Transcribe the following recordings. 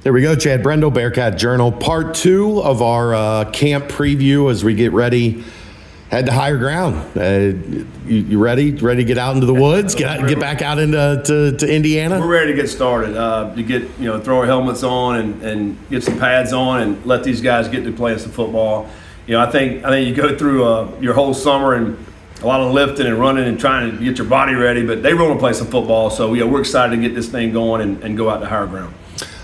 There we go, Chad Brendel, Bearcat Journal, part 2 of our camp preview as we get ready, head to higher ground. You ready? Ready to get out into the woods? Get back out into to Indiana? We're ready to get started. To get throw our helmets on and get some pads on and let these guys get to playing some football. I think you go through your whole summer and a lot of lifting and running and trying to get your body ready, but they want to play some football. So we're excited to get this thing going and go out to higher ground.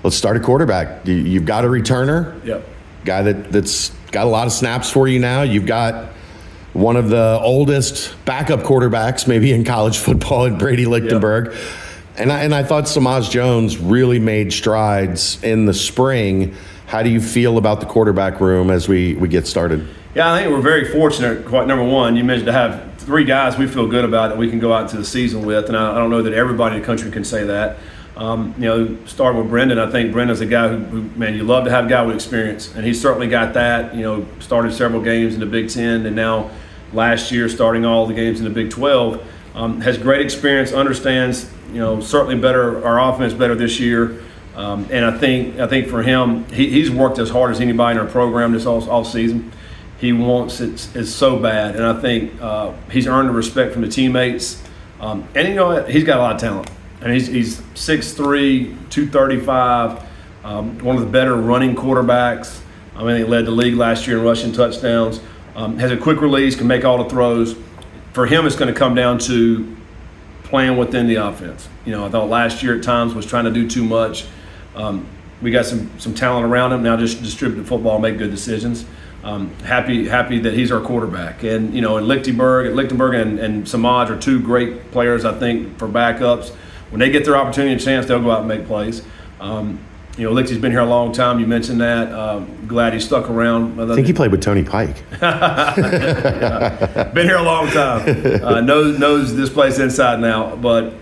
Let's start at quarterback. You've got a returner. Yep. Guy that's got a lot of snaps for you now. You've got one of the oldest backup quarterbacks maybe in college football in Brady Likenberg. Yep. And I thought Samaj Jones really made strides in the spring. How do you feel about the quarterback room as we get started? Yeah, I think we're very fortunate. Number one, you mentioned to have 3 guys we feel good about that we can go out into the season with, and I don't know that everybody in the country can say that. Starting with Brendan, I think Brendan's a guy who, man, you love to have a guy with experience, and he's certainly got that. Started several games in the Big Ten, and now last year starting all the games in the Big 12. Has great experience, understands, certainly better, our offense better this year. And I think for him, he's worked as hard as anybody in our program this all season. He wants it so bad, and I think he's earned the respect from the teammates. And he's got a lot of talent. And he's 6'3", 235, one of the better running quarterbacks. He led the league last year in rushing touchdowns. Has a quick release, can make all the throws. For him, it's going to come down to playing within the offense. I thought last year at times was trying to do too much. We got some talent around him. Now just distribute the football, make good decisions. Happy that he's our quarterback. And, Lichtenberg and Samaj are 2 great players, I think, for backups. When they get their opportunity and chance, they'll go out and make plays. Lichty's been here a long time. You mentioned that. Glad he stuck around. I think he played with Tony Pike. Yeah. Been here a long time. Knows this place inside and out. But,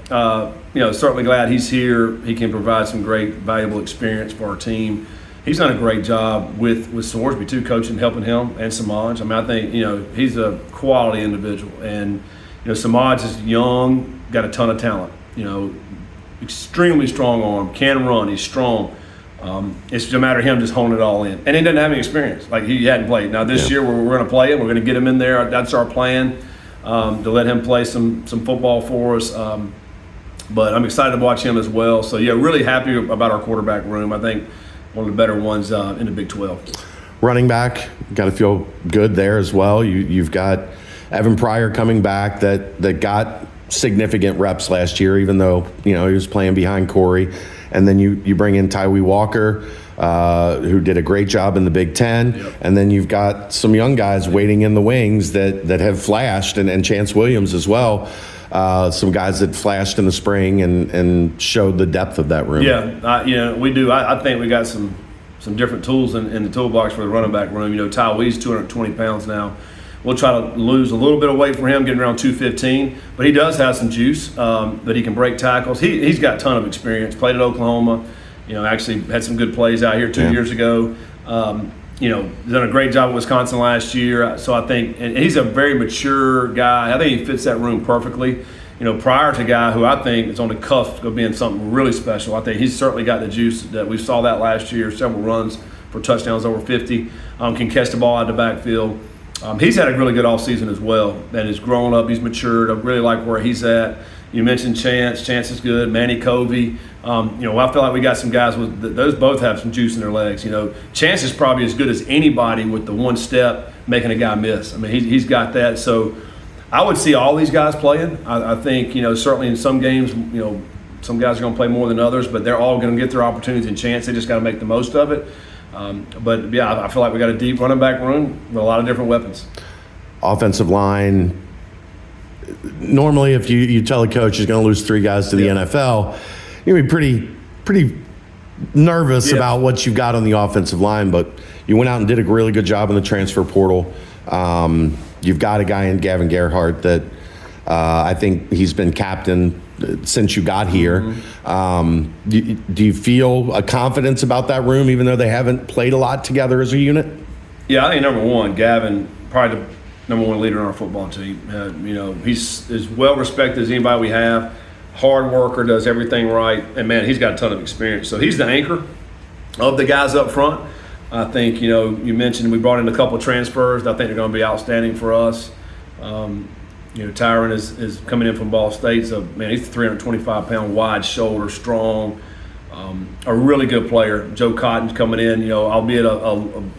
certainly glad he's here. He can provide some great, valuable experience for our team. He's done a great job with Sorsby, too, coaching, helping him, and Samaj. I think, he's a quality individual. And, Samaj is young, got a ton of talent. Extremely strong arm, can run, he's strong. It's just a matter of him just honing it all in. And he doesn't have any experience. He hadn't played. Now this year we're going to play him. We're going to get him in there. That's our plan, to let him play some football for us. But I'm excited to watch him as well. So, really happy about our quarterback room. I think one of the better ones in the Big 12. Running back, got to feel good there as well. You've got Evan Pryor coming back that got significant reps last year, even though he was playing behind Corey. And then you bring in Tyree Walker, who did a great job in the Big Ten. Yep. And then you've got some young guys waiting in the wings that have flashed, and Chance Williams as well. Some guys that flashed in the spring and showed the depth of that room. Yeah, we do. I think we got some different tools in the toolbox for the running back room. Ty Wee's 220 pounds now. We'll try to lose a little bit of weight for him, getting around 215. But he does have some juice, that he can break tackles. He's got a ton of experience. Played at Oklahoma. Actually had some good plays out here 2 years ago. Done a great job at Wisconsin last year. So I think, and he's a very mature guy. I think he fits that room perfectly. Prior to a guy who I think is on the cusp of being something really special. I think he's certainly got the juice that we saw that last year. Several runs for touchdowns over 50. Can catch the ball out of the backfield. He's had a really good offseason as well, and he's grown up. He's matured. I really like where he's at. You mentioned Chance. Chance is good. Manny Covey. I feel like we got some guys those both have some juice in their legs. Chance is probably as good as anybody with the one step making a guy miss. He's got that. So I would see all ththese guys playing. I think certainly in some games some guys are going to play more than others, but they're all going to get their opportunities and chance. They just got to make the most of it. But I feel like we got a deep running back room with a lot of different weapons. Offensive line. Normally, if you tell a coach he's going to lose 3 guys to the NFL, you're going to be pretty nervous about what you've got on the offensive line. But you went out and did a really good job in the transfer portal. You've got a guy in Gavin Gerhardt that I think he's been captain since you got here. Mm-hmm. Do you feel a confidence about that room, even though they haven't played a lot together as a unit? Yeah, I think number one, Gavin, probably the number 1 leader on our football team. He's as well respected as anybody we have. Hard worker, does everything right, and man, he's got a ton of experience. So he's the anchor. of the guys up front. I think, you mentioned we brought in a couple of transfers. I think they're going to be outstanding for us. Tyron is coming in from Ball State. So, man, he's a 325-pound, wide shoulder, strong, a really good player. Joe Cotton's coming in, albeit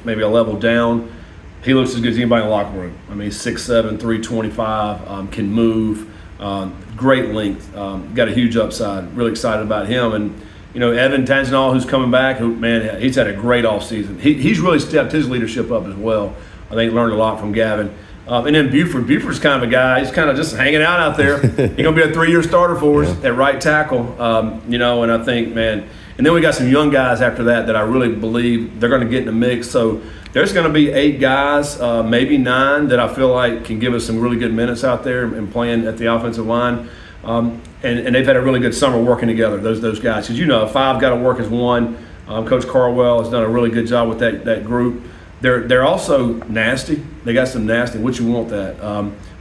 maybe a level down. He looks as good as anybody in the locker room. I mean, he's 6'7", 325, can move, great length, got a huge upside. Really excited about him. And, Evan Tangenal, who's coming back, he's had a great offseason. He's really stepped his leadership up as well. I think learned a lot from Gavin. And then Buford's kind of a guy, he's kind of just hanging out there. He's going to be a 3-year starter for us at right tackle, and I think, man, and then we got some young guys after that I really believe they're going to get in the mix. So there's going to be 8 guys, maybe 9 that I feel like can give us some really good minutes out there and playing at the offensive line. And they've had a really good summer working together, those guys. Because 5 got to work as one. Coach Caldwell has done a really good job with that group. They're also nasty. They got some nasty, which you want that.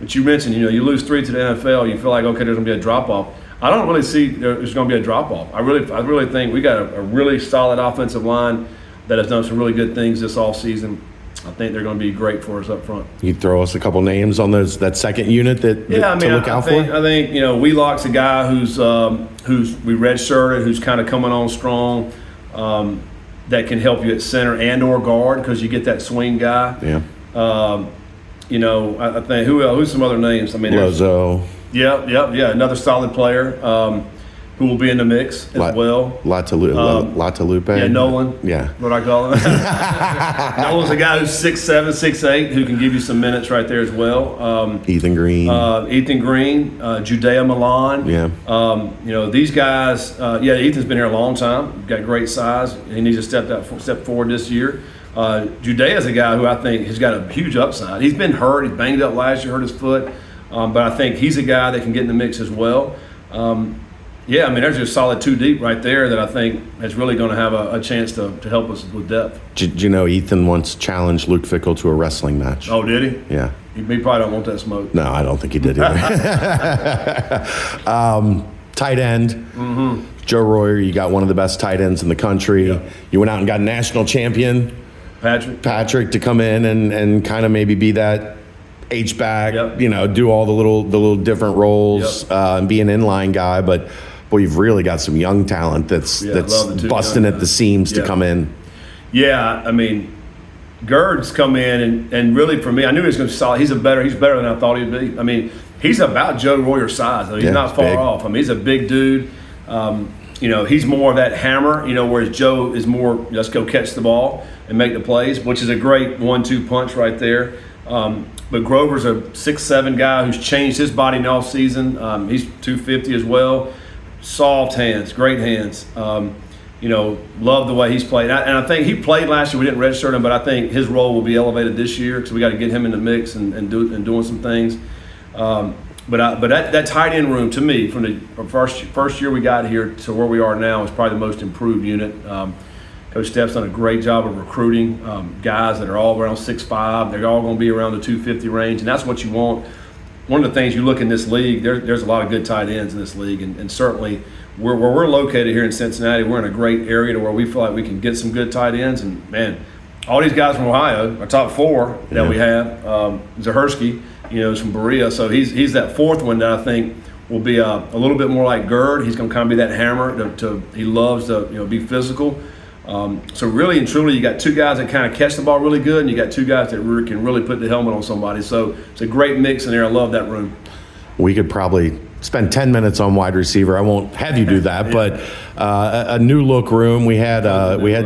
But you mentioned, you lose 3 to the NFL, you feel like, okay, there's going to be a drop-off. I don't really see there's going to be a drop-off. I really think we got a really solid offensive line that has done some really good things this offseason. I think they're going to be great for us up front. You throw us a couple names on that second unit to look out for? I think Wheelock's a guy who's we redshirted, who's kind of coming on strong. That can help you at center and or guard because you get that swing guy. Yeah. I think who's some other names? I mean, Lozo. Yeah. Another solid player who will be in the mix as well. Latalupe. Yeah, Nolan. Yeah. What I call him. Nolan's a guy who's 6'7", 6'8", who can give you some minutes right there as well. Ethan Green. Judea Milan. Yeah. These guys. Ethan's been here a long time. Got great size. He needs to step forward this year. Judea's a guy who I think has got a huge upside. He's been hurt. He banged up last year, hurt his foot. But I think he's a guy that can get in the mix as well. There's just solid 2 deep right there that I think is really going to have a chance to help us with depth. Did you know Ethan once challenged Luke Fickell to a wrestling match? Oh, did he? Yeah. He probably don't want that smoke. No, I don't think he did either. Tight end. Mm-hmm. Joe Royer, you got one of the best tight ends in the country. Yeah. You went out and got a national champion, Patrick, to come in and kind of maybe be that H-back, do all the little different roles and be an inline guy. But, boy, you've really got some young talent that's busting at the seams to come in. Yeah, I mean, Gurd's come in and really for me, I knew he was going to be solid. He's better than I thought he'd be. I mean, he's about Joe Royer's size. He's not far off. I mean, he's a big dude. He's more of that hammer, whereas Joe is more, let's go catch the ball and make the plays, which is a great 1-2 punch right there. But Grover's a 6'7" guy who's changed his body in the offseason. He's 250 as well. Soft hands, great hands. Love the way he's played. And I think he played last year. We didn't redshirt him, but I think his role will be elevated this year because we got to get him in the mix and doing some things. But that tight end room, to me, from the first year we got here to where we are now, is probably the most improved unit. Coach Steph's done a great job of recruiting guys that are all around 6'5". They're all going to be around the 250 range, and that's what you want. One of the things you look in this league, there's a lot of good tight ends in this league, and certainly where we're located here in Cincinnati, we're in a great area to where we feel like we can get some good tight ends. And, man, all these guys from Ohio, our top 4 that we have, Zahersky, is from Berea. So he's that 4th one that I think will be a little bit more like Gurd. He's going to kind of be that hammer. He loves to be physical. So really and truly, you got 2 guys that kind of catch the ball really good, and you got 2 guys that can really put the helmet on somebody. So it's a great mix in there. I love that room. We could probably spend 10 minutes on wide receiver. I won't have you do that, but a new look room. We had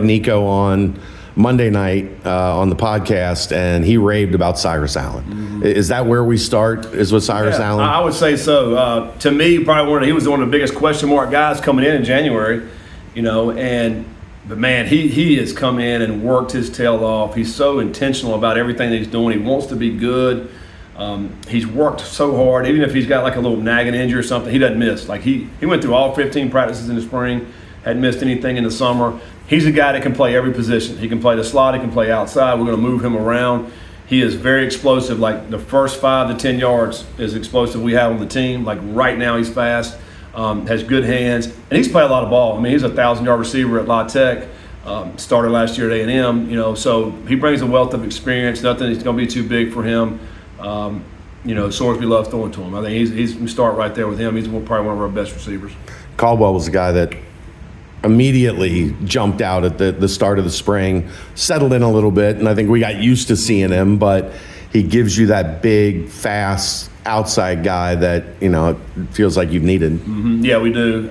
Nico on Monday night on the podcast, and he raved about Cyrus Allen. Mm-hmm. Is that where we start? Is with Cyrus Allen? I would say so. To me, he was one of the biggest question mark guys coming in January. But man, he has come in and worked his tail off. He's so intentional about everything that he's doing. He wants to be good. He's worked so hard. Even if he's got like a little nagging injury or something, he doesn't miss. Like he went through all 15 practices in the spring, hadn't missed anything in the summer. He's a guy that can play every position. He can play the slot. He can play outside. We're going to move him around. He is very explosive. Like the first 5 to 10 yards is explosive we have on the team. Like right now he's fast, has good hands, and he's played a lot of ball. I mean, he's a 1,000-yard receiver at La Tech. Started last year at A&M, so he brings a wealth of experience. Nothing is going to be too big for him. Sorsby loves throwing to him. I think we start right there with him. He's probably one of our best receivers. Caldwell was a guy that immediately jumped out at the start of the spring, settled in a little bit, and I think we got used to seeing him, but he gives you that big, fast, outside guy that, it feels like you've needed. Mm-hmm. Yeah, we do.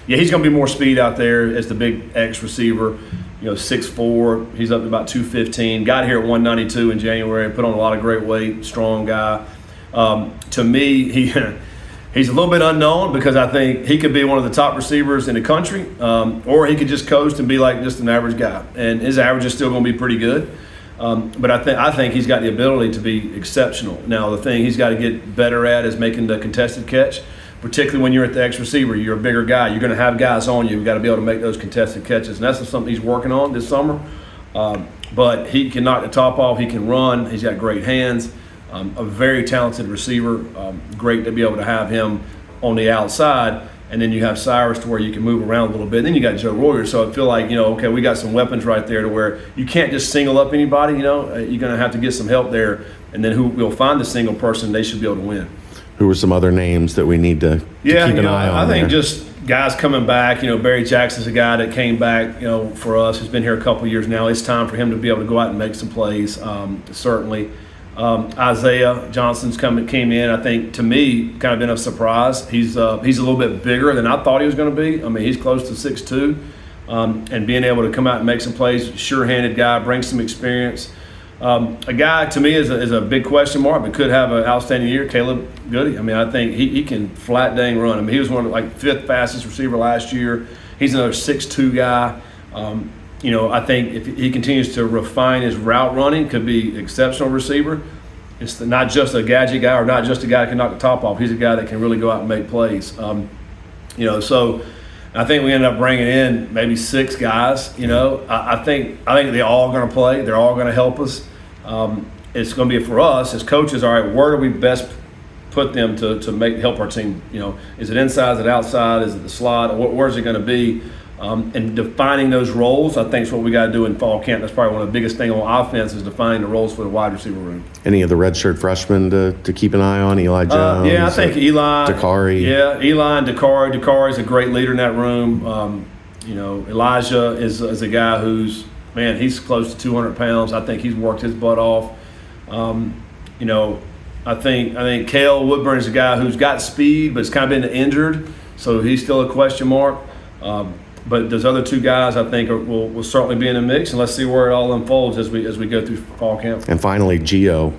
He's going to be more speed out there as the big X receiver. 6'4", he's up to about 215. Got here at 192 in January, put on a lot of great weight, strong guy. To me, he's a little bit unknown because I think he could be one of the top receivers in the country, or he could just coast and be like just an average guy. And his average is still going to be pretty good. But I think he's got the ability to be exceptional. Now, the thing he's got to get better at is making the contested catch, particularly when you're at the X receiver. You're a bigger guy. You're going to have guys on you. You've got to be able to make those contested catches. And that's something he's working on this summer. But he can knock the top off. He can run. He's got great hands. A very talented receiver. Great to be able to have him on the outside. And then you have Cyrus to where you can move around a little bit. And then you got Joe Royer. So I feel like, okay, we got some weapons right there to where you can't just single up anybody, you're going to have to get some help there. And then who will find the single person, they should be able to win. Who are some other names that we need to keep an eye on? I think there? Just guys coming back. Barry Jackson's a guy that came back, for us. He's been here a couple of years now. It's time for him to be able to go out and make some plays, certainly. Isaiah Johnson's came in. I think, to me, kind of been a surprise. He's a little bit bigger than I thought he was going to be. I mean, he's close to 6'2", and being able to come out and make some plays, sure-handed guy, brings some experience. A guy, to me, is a big question mark, but could have an outstanding year, Caleb Goodie. I mean, I think he can flat dang run. I mean, he was one of the fifth fastest receiver last year. He's another 6'2" guy. I think if he continues to refine his route running, could be an exceptional receiver. It's not just a gadget guy or not just a guy that can knock the top off. He's a guy that can really go out and make plays. So I think we ended up bringing in maybe 6 guys. I think they're all going to play. They're all going to help us. It's going to be for us as coaches. All right, where do we best put them to help our team? Is it inside? Is it outside? Is it the slot? Where's it going to be? And defining those roles, I think, is what we got to do in fall camp. That's probably one of the biggest things on offense is defining the roles for the wide receiver room. Any of the redshirt freshmen to keep an eye on? Eli Jones? I think Eli. Dakari. Yeah, Eli and Dakari. Dakari is a great leader in that room. Elijah is a guy who's, man, he's close to 200 pounds. I think he's worked his butt off. I think Cale Woodburn is a guy who's got speed, but has kind of been injured, so he's still a question mark. But those other 2 guys, I think, will certainly be in the mix, and let's see where it all unfolds as we go through fall camp. And finally, Gio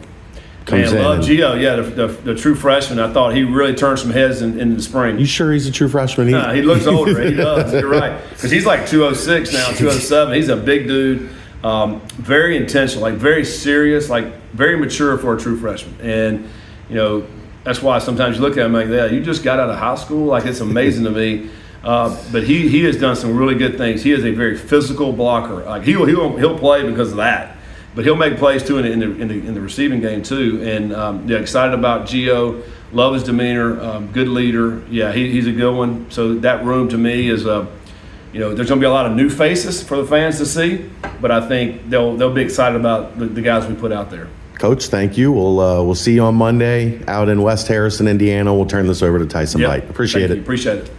comes in. I love Gio. Yeah, the true freshman. I thought he really turned some heads in the spring. You sure he's a true freshman? He looks older. He does. You're right, because he's like 206 now, 207. He's a big dude. Very intentional, very serious, very mature for a true freshman. And that's why sometimes you look at him like that. You just got out of high school. It's amazing to me. But he has done some really good things. He is a very physical blocker. He'll play because of that, but he'll make plays too in the receiving game too. And excited about Gio. Love his demeanor. Good leader. Yeah, he's a good one. So that room to me is there's going to be a lot of new faces for the fans to see, but I think they'll be excited about the guys we put out there. Coach, thank you. We'll see you on Monday out in West Harrison, Indiana. We'll turn this over to Tyson Veidt. Appreciate it. Appreciate it.